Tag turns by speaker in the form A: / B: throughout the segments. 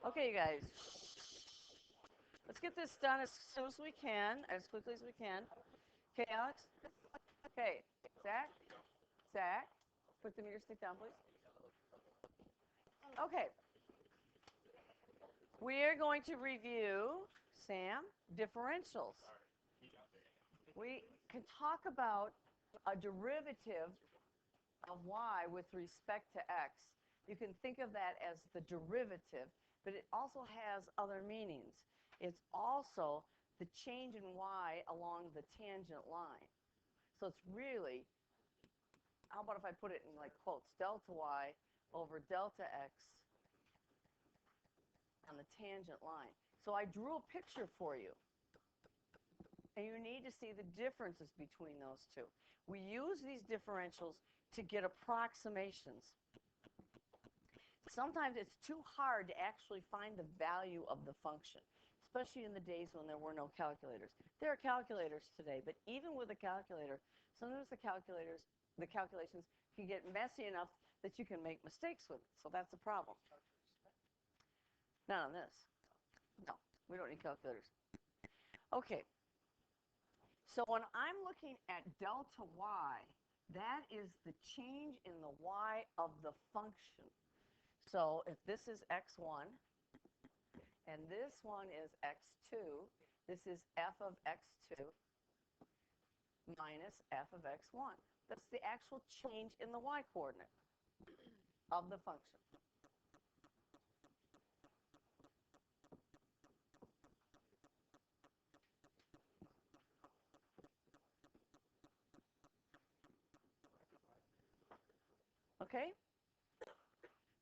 A: Okay, you guys. Let's get this done as soon as we can, as quickly as we can. Okay, Alex? Okay, Zach? Zach? Put the meter stick down, please. Okay. We're going to review, Sam, differentials. We can talk about a derivative of y with respect to x. You can think of that as the derivative, but it also has other meanings. It's also the change in y along the tangent line. So it's really, how about if I put it in like quotes, delta y over delta x on the tangent line. So I drew a picture for you. And you need to see the differences between those two. We use these differentials to get approximations. Sometimes it's too hard to actually find the value of the function, especially in the days when there were no calculators. There are calculators today, but even with a calculator, sometimes the calculations can get messy enough that you can make mistakes with it. So that's a problem. Not on this. No, we don't need calculators. Okay. So when I'm looking at delta y, that is the change in the y of the function. So if this is x1 and this one is x2, this is f of x2 minus f of x1. That's the actual change in the y coordinate of the function. Okay?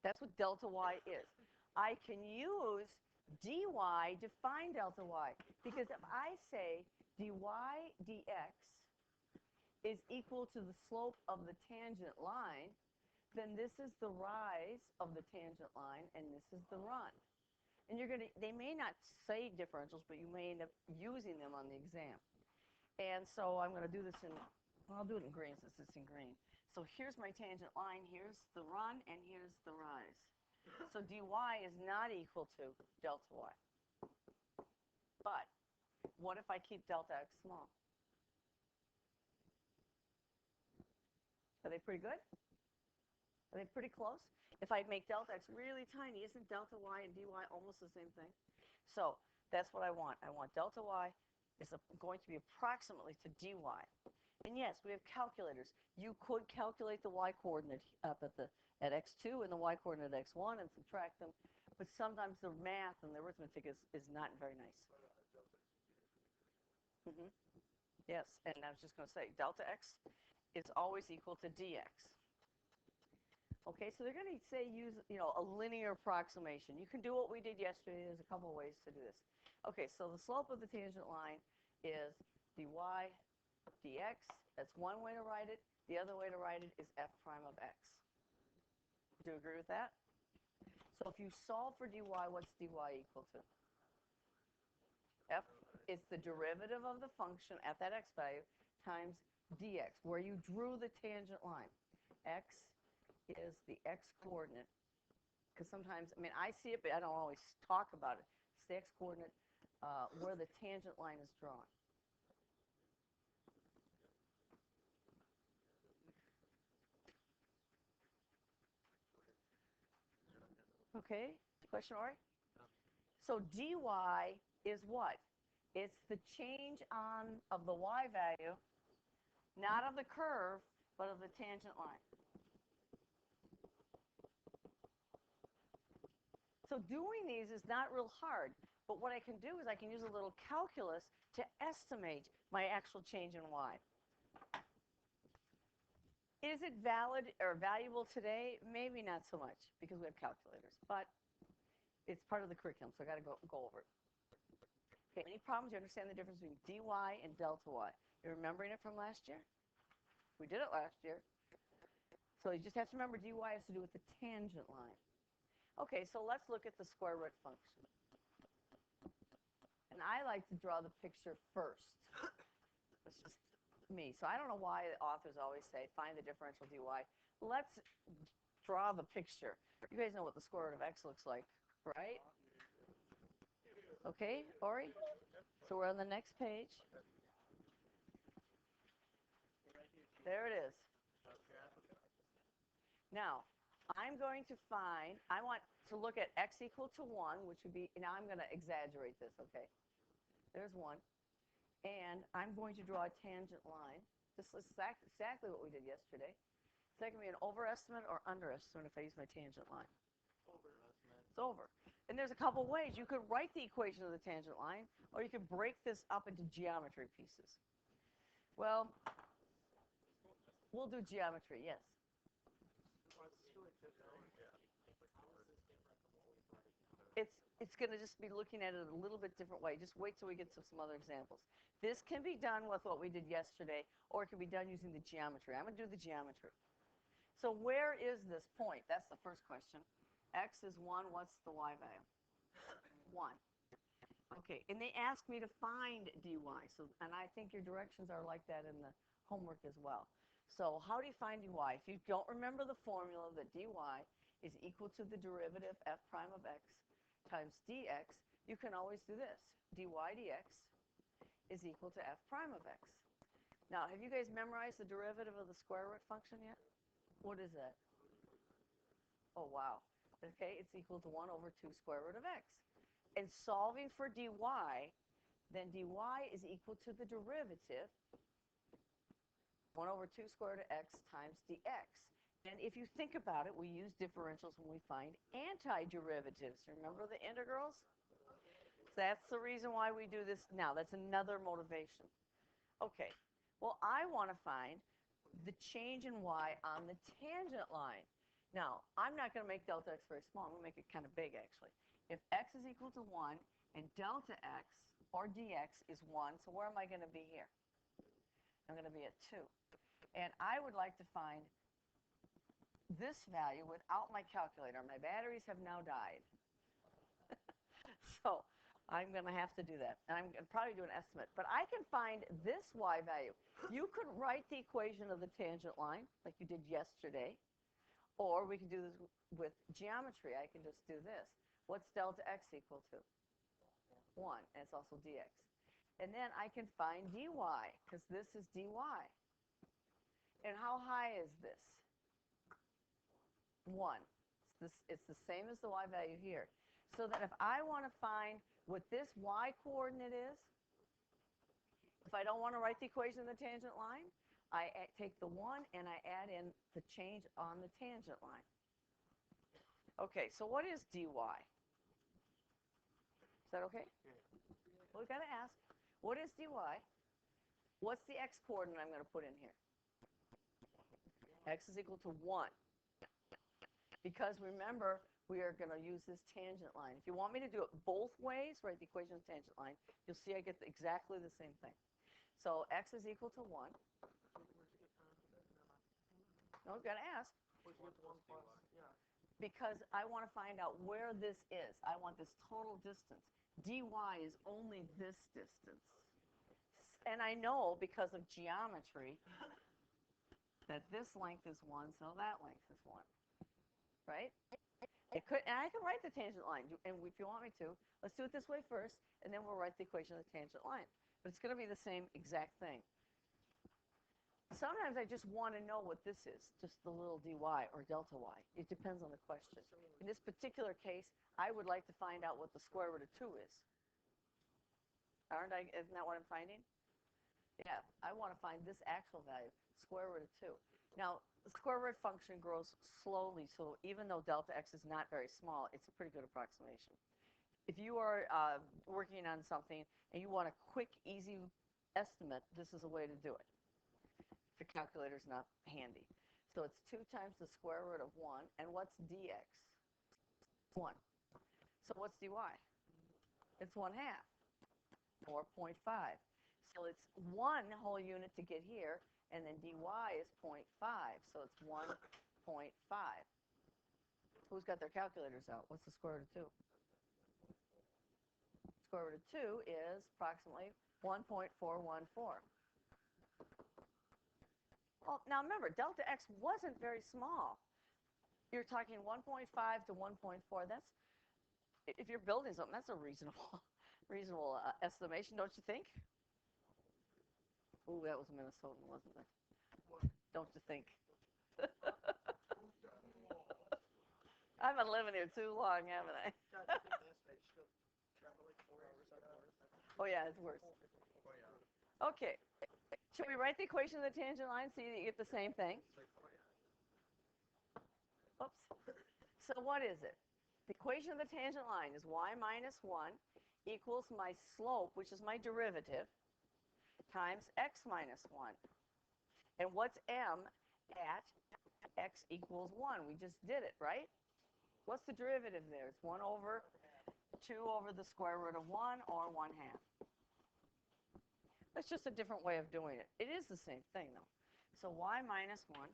A: That's what delta y is. I can use dy to find delta y, because if I say dy dx is equal to the slope of the tangent line, then this is the rise of the tangent line, and this is the run. And they may not say differentials, but you may end up using them on the exam. And so I'm going to do this I'll do it in green since it's in green. So here's my tangent line, here's the run, and here's the rise. So dy is not equal to delta y. But what if I keep delta x small? Are they pretty good? Are they pretty close? If I make delta x really tiny, isn't delta y and dy almost the same thing? So that's what I want. I want delta y is going to be approximately to dy. And yes, we have calculators. You could calculate the y coordinate up at x2 and the y coordinate at x1 and subtract them. But sometimes the math and the arithmetic is not very nice. Yes, and I was just going to say, delta x is always equal to dx. Okay, so they're going to say use, a linear approximation. You can do what we did yesterday. There's a couple of ways to do this. Okay, so the slope of the tangent line is dy dx. That's one way to write it. The other way to write it is f prime of x. Do you agree with that? So if you solve for dy, what's dy equal to? F is the derivative of the function at that x value times dx, where you drew the tangent line. X is the x coordinate, because sometimes, I see it, but I don't always talk about it. It's the x coordinate where the tangent line is drawn. Okay, question, Ori? So dy is what? It's the change of the y value, not of the curve, but of the tangent line. So doing these is not real hard, but what I can do is I can use a little calculus to estimate my actual change in y. Is it valid or valuable today? Maybe not so much, because we have calculators, but it's part of the curriculum, so I got to go over it. Okay, any problems? You understand the difference between dy and delta y? You're remembering it from last year? We did it last year. So you just have to remember dy has to do with the tangent line. Okay, so let's look at the square root function. And I like to draw the picture first. That's just me. So I don't know why the authors always say, find the differential dy. Let's draw the picture. You guys know what the square root of x looks like, right? Okay, Ori? So we're on the next page. There it is. Now, I'm going to find, I want to look at x equal to 1, which would be, now I'm going to exaggerate this, okay? There's 1. And I'm going to draw a tangent line. This is exactly what we did yesterday. Is that going to be an overestimate or underestimate if I use my tangent line? Overestimate. It's over. And there's a couple ways. You could write the equation of the tangent line, or you could break this up into geometry pieces. Well, we'll do geometry, yes. It's going to just be looking at it a little bit different way. Just wait till we get to some other examples. This can be done with what we did yesterday, or it can be done using the geometry. I'm going to do the geometry. So where is this point? That's the first question. X is 1. What's the y value? 1. Okay, and they asked me to find dy. So, and I think your directions are like that in the homework as well. So how do you find dy? If you don't remember the formula that dy is equal to the derivative f prime of x times dx, you can always do this. dy dx is equal to f prime of x. Now, have you guys memorized the derivative of the square root function yet? What is that? Oh, wow. Okay, it's equal to 1 over 2 square root of x. And solving for dy, then dy is equal to the derivative 1 over 2 square root of x times dx. And if you think about it, we use differentials when we find antiderivatives. Remember the integrals? That's the reason why we do this now. That's another motivation. Okay, well, I want to find the change in y on the tangent line. Now, I'm not going to make delta x very small. I'm going to make it kind of big, actually. If x is equal to 1 and delta x, or dx, is 1, so where am I going to be here? I'm going to be at 2. And I would like to find this value without my calculator. My batteries have now died. So I'm going to have to do that. And I'm going to probably do an estimate. But I can find this y value. You could write the equation of the tangent line like you did yesterday. Or we could do this with geometry. I can just do this. What's delta x equal to? 1. And it's also dx. And then I can find dy, because this is dy. And how high is this? 1. It's the same as the y value here. So that if I want to find what this y coordinate is, if I don't want to write the equation of the tangent line, I take the 1 and I add in the change on the tangent line. Okay, so what is dy? Is that okay? Well, we've got to ask, what is dy? What's the x coordinate I'm going to put in here? X is equal to 1. Because remember, we are going to use this tangent line. If you want me to do it both ways, write the equation of the tangent line, you'll see I get exactly the same thing. So x is equal to 1. No, we've got to ask. Because I want to find out where this is. I want this total distance. dy is only this distance. And I know because of geometry that this length is 1, so that length is 1. Right? And I can write the tangent line, and if you want me to, let's do it this way first, and then we'll write the equation of the tangent line. But it's going to be the same exact thing. Sometimes I just want to know what this is, just the little dy or delta y. It depends on the question. In this particular case, I would like to find out what the square root of 2 is. Isn't that what I'm finding? Yeah, I want to find this actual value, square root of 2. Now, the square root function grows slowly, so even though delta x is not very small, it's a pretty good approximation. If you are working on something and you want a quick, easy estimate, this is a way to do it. If your calculator's not handy. So it's 2 times the square root of 1, and what's dx? 1. So what's dy? It's 1/2, 4.5. So it's 1 whole unit to get here, and then dy is 0.5, so it's 1.5. Who's got their calculators out? What's the square root of 2? Square root of 2 is approximately 1.414. Well, now remember, delta x wasn't very small. You're talking 1.5 to 1.4. That's, if you're building something, that's a reasonable Reasonable estimation, don't you think? Ooh, that was Minnesotan, wasn't it? Don't you think? I've been living here too long, haven't I? Oh, yeah, it's worse. Okay. Should we write the equation of the tangent line so you get the same thing? Oops. So what is it? The equation of the tangent line is y minus 1 equals my slope, which is my derivative, times x minus 1. And what's m at x equals 1? We just did it, right? What's the derivative there? It's 1 over 2 over the square root of 1, or 1/2. That's just a different way of doing it. It is the same thing, though. So y minus 1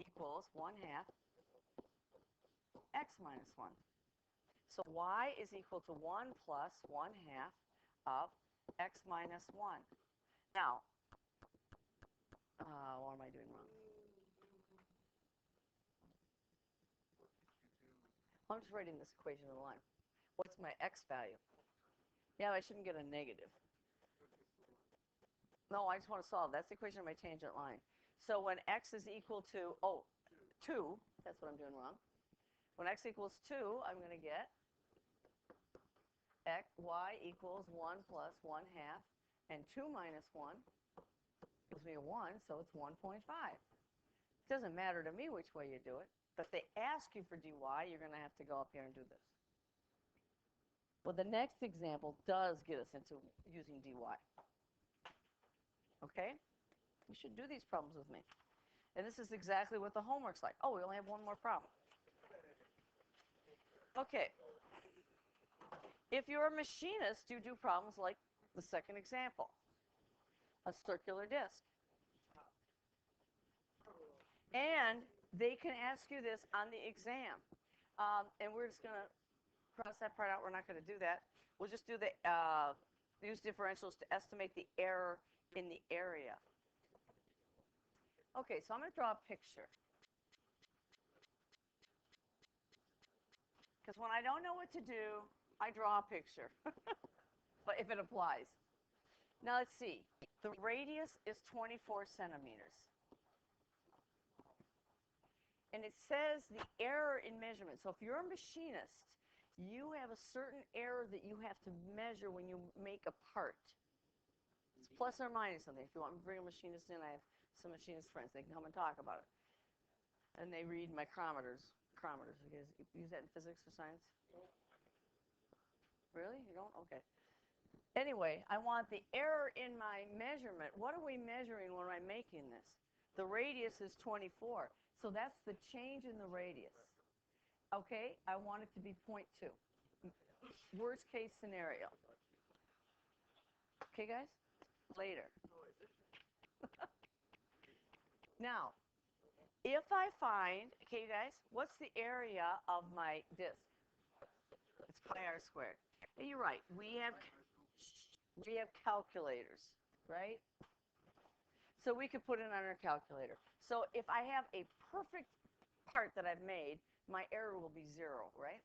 A: equals 1/2 x minus 1. So y is equal to 1 plus 1/2 of x minus 1. Now, what am I doing wrong? I'm just writing this equation of the line. What's my x value? Yeah, I shouldn't get a negative. No, I just want to solve. That's the equation of my tangent line. So when x is equal to, 2, that's what I'm doing wrong. When x equals 2, I'm going to get y equals 1 plus 1/2, and 2 minus 1 gives me a 1, so it's 1.5. It doesn't matter to me which way you do it, but if they ask you for dy, you're going to have to go up here and do this. Well, the next example does get us into using dy. Okay? You should do these problems with me. And this is exactly what the homework's like. Oh, we only have one more problem. Okay. If you're a machinist, you do problems like the second example, a circular disc. And they can ask you this on the exam. And we're just going to cross that part out. We're not going to do that. We'll just do the use differentials to estimate the error in the area. Okay, so I'm going to draw a picture. Because when I don't know what to do, I draw a picture. But if it applies. Now let's see. The radius is 24 centimeters. And it says the error in measurement. So if you're a machinist, you have a certain error that you have to measure when you make a part. It's plus or minus something. If you want me to bring a machinist in, I have some machinist friends. They can come and talk about it. And they read micrometers. You guys use that in physics or science? Really? You don't? Okay. Anyway, I want the error in my measurement. What are we measuring when I'm making this? The radius is 24. So that's the change in the radius. Okay, I want it to be 0.2. Worst case scenario. Okay, guys? Later. Now, if I find, okay, guys, what's the area of my disk? It's pi r squared. And you're right. We have calculators, right? So we could put it on our calculator. So if I have a perfect part that I've made, my error will be 0, right?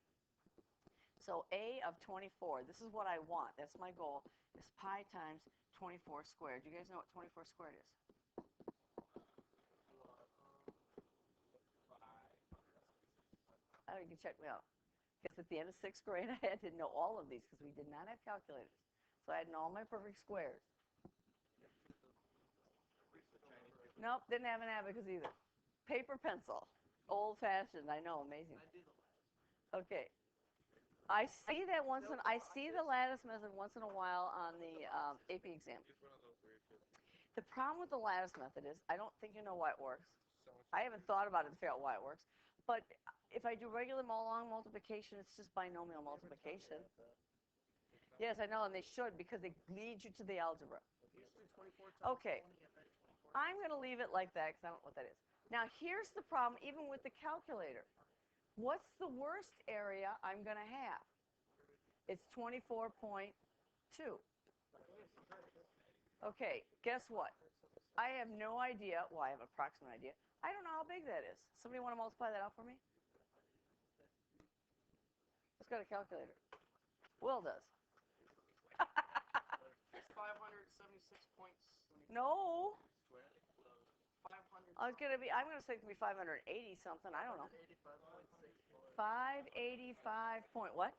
A: So a of 24, this is what I want. That's my goal, is pi times 24 squared. Do you guys know what 24 squared is? Oh, you can check me out. Because at the end of 6th grade, I had to know all of these because we did not have calculators. So I had to know all my perfect squares. Nope, didn't have an abacus either. Paper pencil. Old-fashioned, I know, amazing. Okay. I see that I see the lattice method once in a while on the AP exam. The problem with the lattice method is I don't think you know why it works. I haven't thought about it to figure out why it works. But if I do regular long multiplication, it's just binomial multiplication. Yes, I know, and they should because it leads you to the algebra. Okay. I'm going to leave it like that because I don't know what that is. Now, here's the problem, even with the calculator. What's the worst area I'm going to have? It's 24.2. Okay, guess what? I have no idea. Well, I have an approximate idea. I don't know how big that is. Somebody want to multiply that out for me? Who's got a calculator? Will does. No. I'm going to say it's going to be 580 something. I don't know. 585 point what?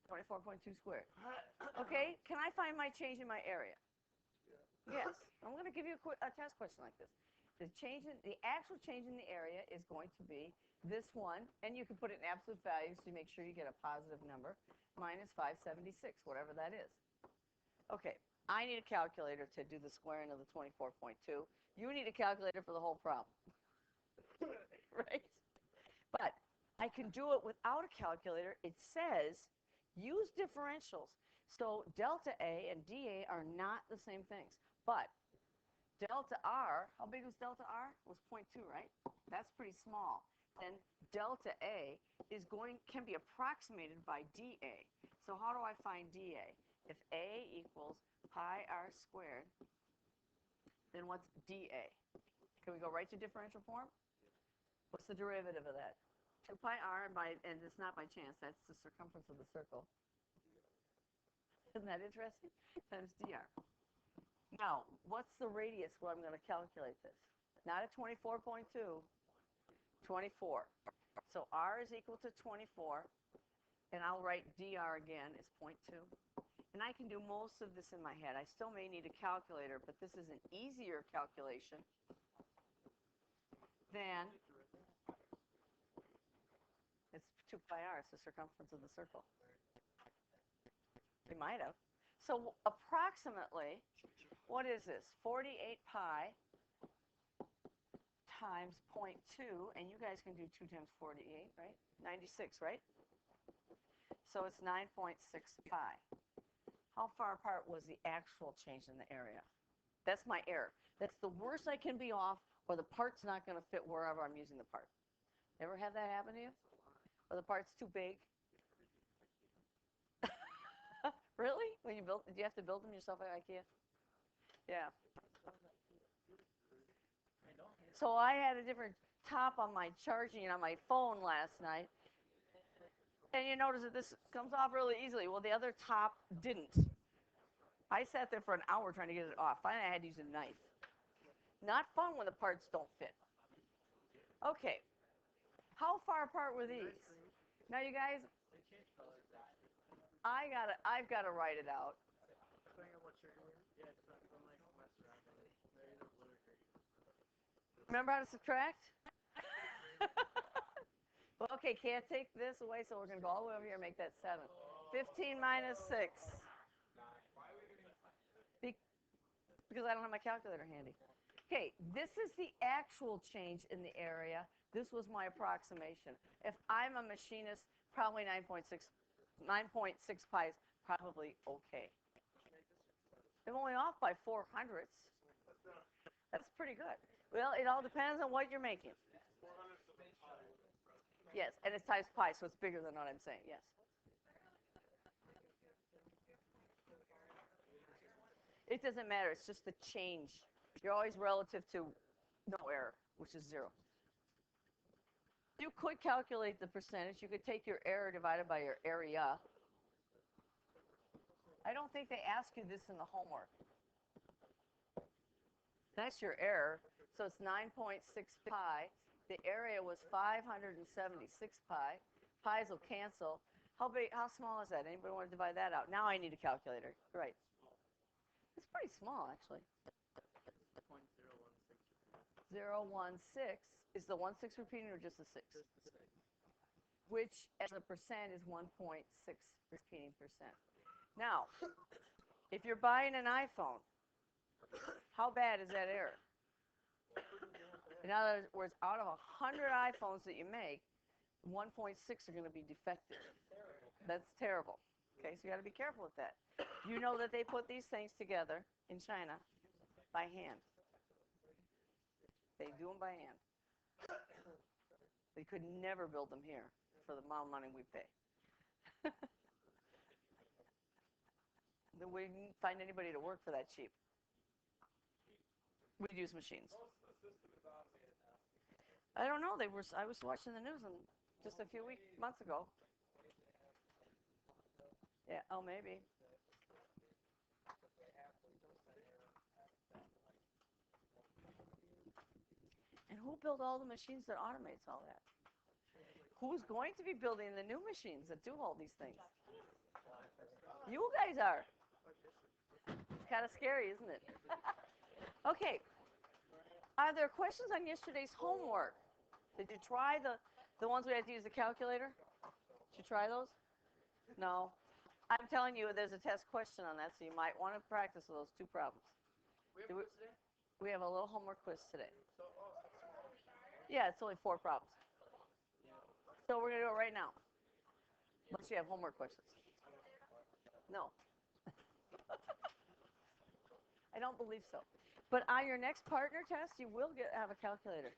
A: 24.2 squared. Okay, can I find my change in my area? Yes. I'm going to give you a test question like this. The actual change in the area is going to be this one, and you can put it in absolute values to make sure you get a positive number, minus 576, whatever that is. Okay, I need a calculator to do the squaring of the 24.2. You need a calculator for the whole problem. Right? But I can do it without a calculator. It says use differentials. So delta A and dA are not the same things. But delta R, how big was delta R? It was 0.2, right? That's pretty small. Then delta A can be approximated by dA. So how do I find dA? If A equals pi r squared, then what's dA? Can we go right to differential form? What's the derivative of that? 2 pi r, and it's not by chance, that's the circumference of the circle. Isn't that interesting? Times dr. Now, what's the radius where I'm going to calculate this? Not at 24.2, 24. So r is equal to 24, and I'll write dr again as 0.2. And I can do most of this in my head. I still may need a calculator, but this is an easier calculation than, it's 2 pi r, it's the circumference of the circle. We might have. So approximately, what is this? 48 pi times 0.2, and you guys can do 2 times 48, right? 96, right? So it's 9.6 pi. How far apart was the actual change in the area? That's my error. That's the worst I can be off, or the part's not going to fit wherever I'm using the part. Ever have that happen to you? Or the part's too big? Really? When you built, did you have to build them yourself at IKEA? Yeah. So I had a different top on my charging on my phone last night. And you notice that this comes off really easily. Well, the other top didn't. I sat there for an hour trying to get it off. Finally, I had to use a knife. Not fun when the parts don't fit. Okay. How far apart were these? Now, you guys, I've got to write it out. Remember how to subtract? Well, okay, can't take this away, so we're going to go all the way over here and make that 7. 15 minus 6. Because I don't have my calculator handy. Okay, this is the actual change in the area. This was my approximation. If I'm a machinist, probably 9.6 pi is probably okay. I'm only off by 400ths. That's pretty good. Well, it all depends on what you're making. Yes, and it's times pi, so it's bigger than what I'm saying, yes. It doesn't matter, it's just the change. You're always relative to no error, which is 0. You could calculate the percentage. You could take your error divided by your area. I don't think they ask you this in the homework. That's your error. So it's 9.6 pi. The area was 576 pi. Pi's will cancel. How big? How small is that? Anybody want to divide that out? Now I need a calculator. Right. It's pretty small, actually. 0.016. Is the 1/6 repeating or just a 6? Which, as a percent, is 1.6 repeating percent. Now, if you're buying an iPhone, how bad is that error? In other words, out of 100 iPhones that you make, 1.6 are going to be defective. That's terrible. Okay, so you got to be careful with that. You know that they put these things together in China by hand. They do them by hand. They could never build them here for the amount of money we pay. We didn't find anybody to work for that cheap. We'd use machines. I don't know. I was watching the news just a few months ago. Yeah. Oh, maybe. And who built all the machines that automates all that? Who's going to be building the new machines that do all these things? You guys are. It's kind of scary, isn't it? Okay. Are there questions on yesterday's homework? Did you try the ones we had to use the calculator? Did you try those? No. I'm telling you, there's a test question on that, so you might want to practice with those two problems. We have a little homework quiz today. Yeah, it's only 4 problems. So we're going to do it right now. Unless you have homework questions. No. I don't believe so. But on your next partner test, you will have a calculator.